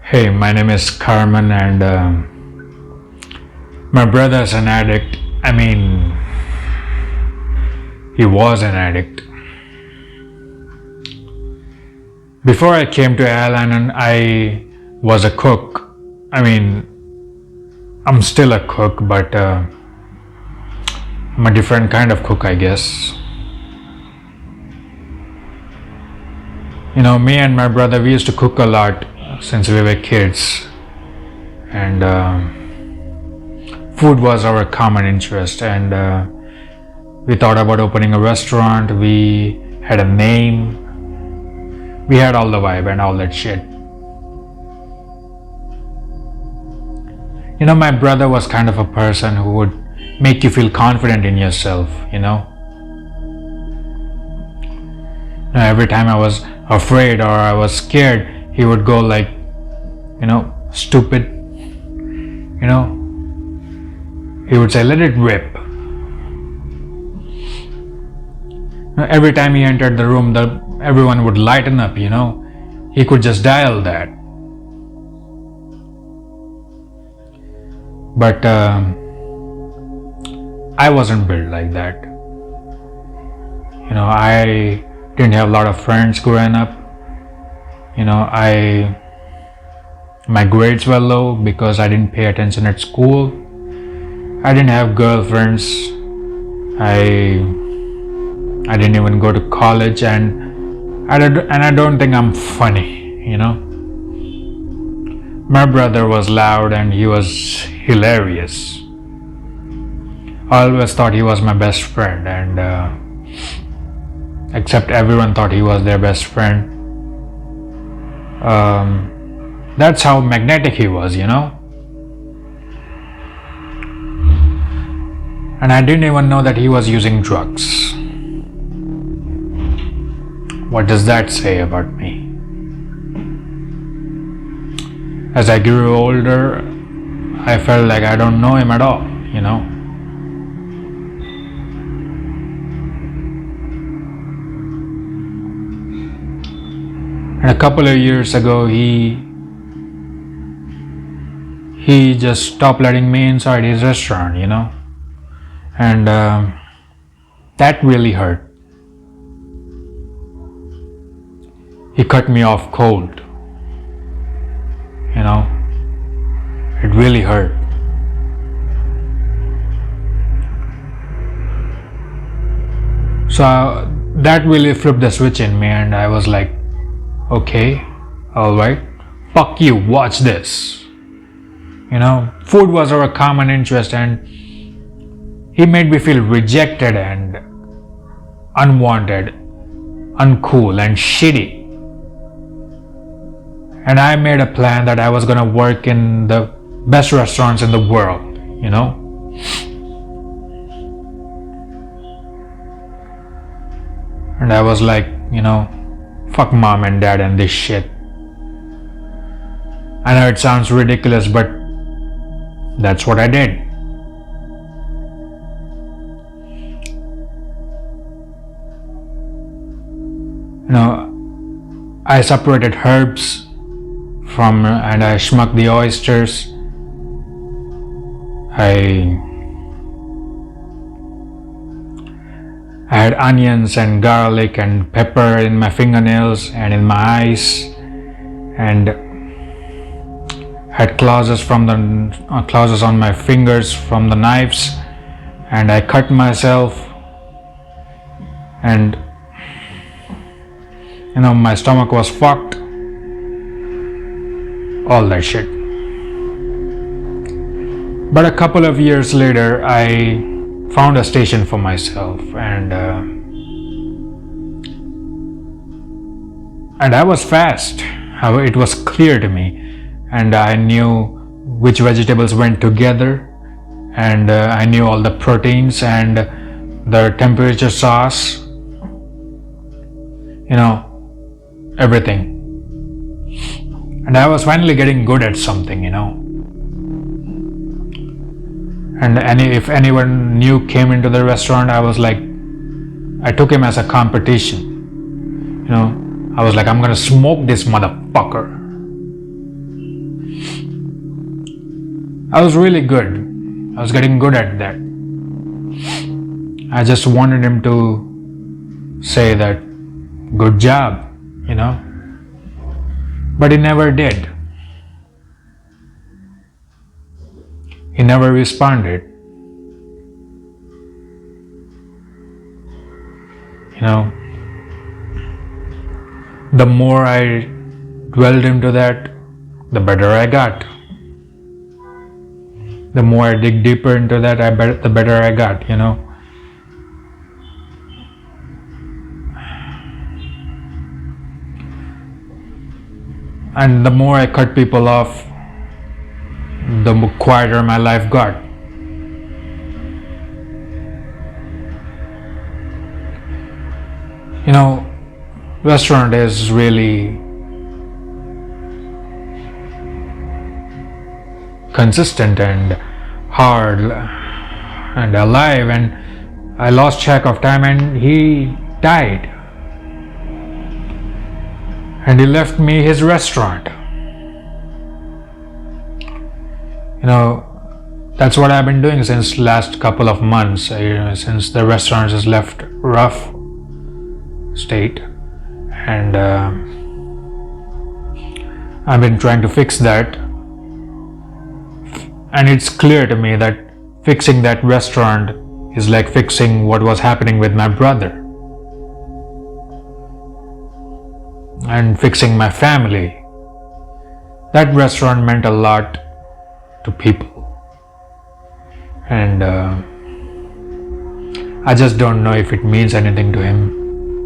Hey, my name is Carmen, and my brother's an addict. I mean, he was an addict. Before I came to Alan, I was a cook. I mean, I'm still a cook, but I'm a different kind of cook, I guess. You know, me and my brother, we used to cook a lot since we were kids, and food was our common interest, and we thought about opening a restaurant. We had a name, we had all the vibe and all that shit. You know, my brother was kind of a person who would make you feel confident in yourself, you know. Every time I was afraid or I was scared, he would go like, stupid, he would say, let it rip. Every time he entered the room, everyone would lighten up, he could just dial that. But I wasn't built like that. I didn't have a lot of friends growing up. My grades were low because I didn't pay attention at school. I didn't have girlfriends. I didn't even go to college, and I don't think I'm funny, My brother was loud and he was hilarious. I always thought he was my best friend, and except everyone thought he was their best friend. That's how magnetic he was, And I didn't even know that he was using drugs. What does that say about me? As I grew older, I felt like I don't know him at all, And a couple of years ago, he just stopped letting me inside his restaurant, and that really hurt. He cut me off cold, it really hurt. So that really flipped the switch in me, and I was like, okay, alright, fuck you, watch this. Food was our common interest, and he made me feel rejected and unwanted, uncool and shitty. And I made a plan that I was gonna work in the best restaurants in the world, And I was like, fuck mom and dad and this shit. I know it sounds ridiculous, but that's what I did. I separated herbs and I schmucked the oysters. I had onions and garlic and pepper in my fingernails and in my eyes, and had claws on my fingers from the knives, and I cut myself, and my stomach was fucked, all that shit. But a couple of years later, I found a station for myself, and I was fast. It was clear to me, and I knew which vegetables went together, and I knew all the proteins and the temperature sauce, everything. And I was finally getting good at something, And if anyone new came into the restaurant, I took him as a competition. I was like, I'm gonna smoke this motherfucker. I was really good. I was getting good at that. I just wanted him to say that, good job, you know. But he never did. He never responded. You know, the more I dwelled into that, the better I got. The more I dig deeper into that, the better I got, you know. And the more I cut people off, the quieter my life got. You know, restaurant is really consistent and hard and alive, and I lost track of time and he died. And he left me his restaurant. You know, that's what I've been doing since last couple of months, since the restaurant is left rough state, and I've been trying to fix that. And it's clear to me that fixing that restaurant is like fixing what was happening with my brother and fixing my family. That restaurant meant a lot to people, and I just don't know if it means anything to him.